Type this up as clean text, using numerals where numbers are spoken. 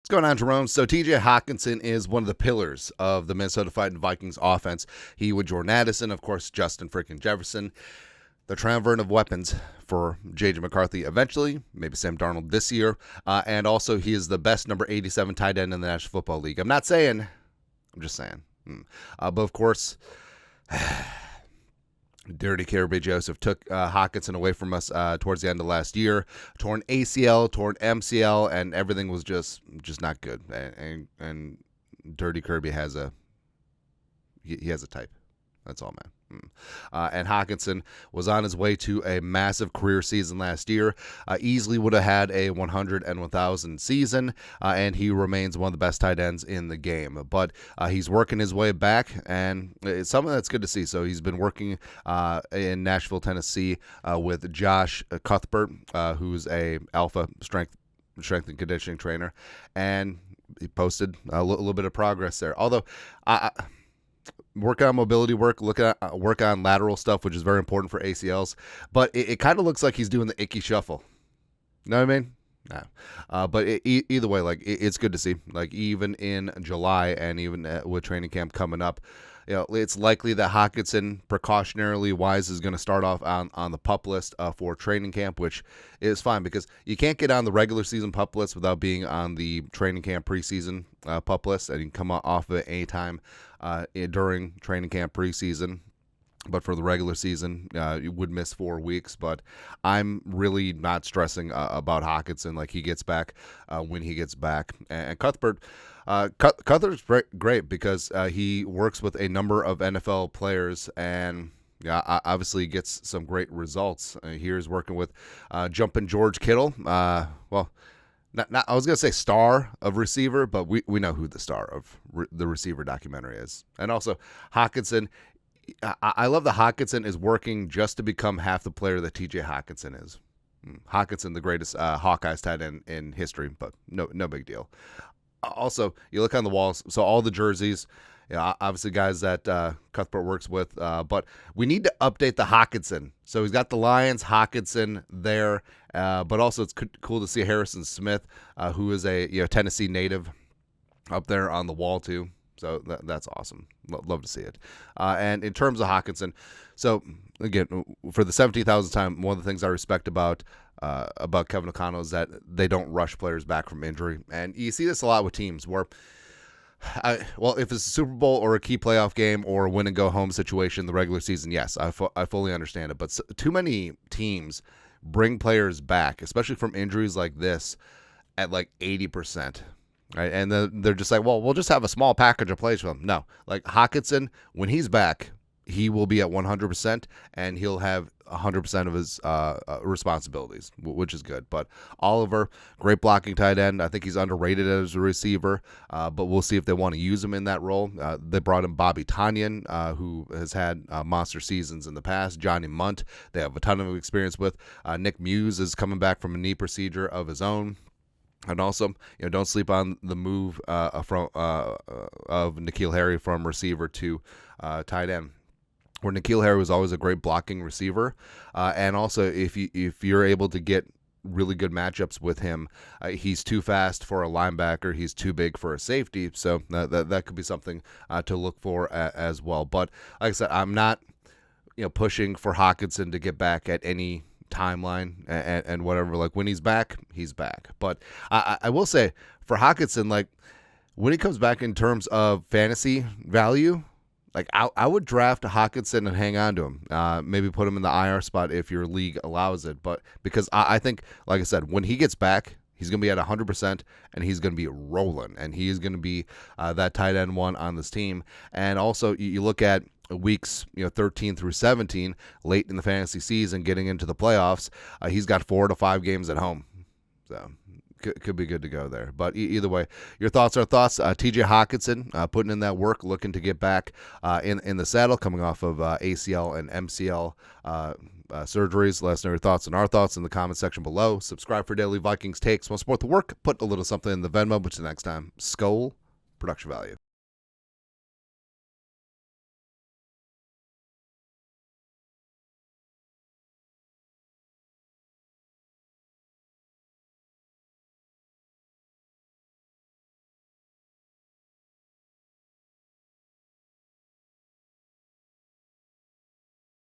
What's going on, Jerome? So TJ Hockenson is one of the pillars of the Minnesota Fighting Vikings offense. He with Jordan Addison, of course, Justin freaking Jefferson. The triumvirate of weapons for J.J. McCarthy eventually, maybe Sam Darnold this year. And also, he is the best number 87 tight end in the National Football League. I'm not saying, I'm just saying. But of course, Dirty Kerby Joseph took Hockenson away from us towards the end of last year. Torn ACL, torn MCL, and everything was just not good. And Dirty Kerby has a type. That's all, man. And Hockenson was on his way to a massive career season last year. Easily would have had a 100 and 1,000 season, and he remains one of the best tight ends in the game. But he's working his way back, and it's something that's good to see. So he's been working in Nashville, Tennessee, with Josh Cuthbert, who's a alpha strength and conditioning trainer, and he posted a little bit of progress there. Although work on mobility work, work on lateral stuff, which is very important for ACLs. But it kind of looks like he's doing the icky shuffle. You know what I mean? No. But either way, it's good to see. Like, even in July and even with training camp coming up, it's likely that Hockenson, precautionarily wise, is going to start off on the PUP list for training camp, which is fine because you can't get on the regular season PUP list without being on the training camp preseason PUP list, and you can come off of it anytime during training camp preseason. But for the regular season, you would miss 4 weeks. But I'm really not stressing about Hockenson. Like, he gets back when he gets back. And Cuthbert, Cuthbert's great because he works with a number of NFL players and obviously gets some great results. Here's working with Jumpin' George Kittle. Well, not I was going to say star of receiver, but we know who the star of the receiver documentary is. And also Hockenson. I love that Hockenson is working just to become half the player that TJ Hockenson is. Hockenson, the greatest Hawkeyes tight end in history, but no big deal. Also, you look on the walls, so all the jerseys, obviously guys that Cuthbert works with, but we need to update the Hockenson. So he's got the Lions, Hockenson there, but also it's cool to see Harrison Smith, who is a Tennessee native, up there on the wall too. So that's awesome. Love to see it. And in terms of Hockenson, so again, for the 17,000th time, one of the things I respect about Kevin O'Connell is that they don't rush players back from injury. And you see this a lot with teams where, if it's a Super Bowl or a key playoff game or a win-and-go-home situation in the regular season, yes, I fully understand it. But too many teams bring players back, especially from injuries like this, at like 80%. Right, and they're just like, well, we'll just have a small package of plays for them. No, like Hockenson, when he's back, he will be at 100%, and he'll have 100% of his responsibilities, which is good. But Oliver, great blocking tight end. I think he's underrated as a receiver, but we'll see if they want to use him in that role. They brought in Bobby Tonyan, who has had monster seasons in the past. Johnny Munt, they have a ton of experience with. Nick Muse is coming back from a knee procedure of his own. And also, don't sleep on the move of N'Keal Harry from receiver to tight end, where N'Keal Harry was always a great blocking receiver. And also, if you're able to get really good matchups with him, he's too fast for a linebacker. He's too big for a safety. So that could be something to look for as well. But like I said, I'm not pushing for Hockenson to get back at any timeline and whatever. Like, when he's back, he's back. But I will say, for Hockenson, like, when he comes back in terms of fantasy value, like, I would draft Hockenson and hang on to him. Maybe put him in the IR spot if your league allows it. But because I think, like I said, when he gets back, he's going to be at 100%, and he's going to be rolling, and he is going to be that tight end one on this team. And also, you look at weeks 13 through 17, late in the fantasy season, getting into the playoffs, he's got 4 to 5 games at home. So could be good to go there. But either way, your thoughts are thoughts. TJ Hockenson putting in that work, looking to get back in the saddle, coming off of ACL and MCL surgeries. Let us know your thoughts and our thoughts in the comment section below. Subscribe for daily Vikings takes. Want to support the work? Put a little something in the Venmo. But until next time, Skol, production value.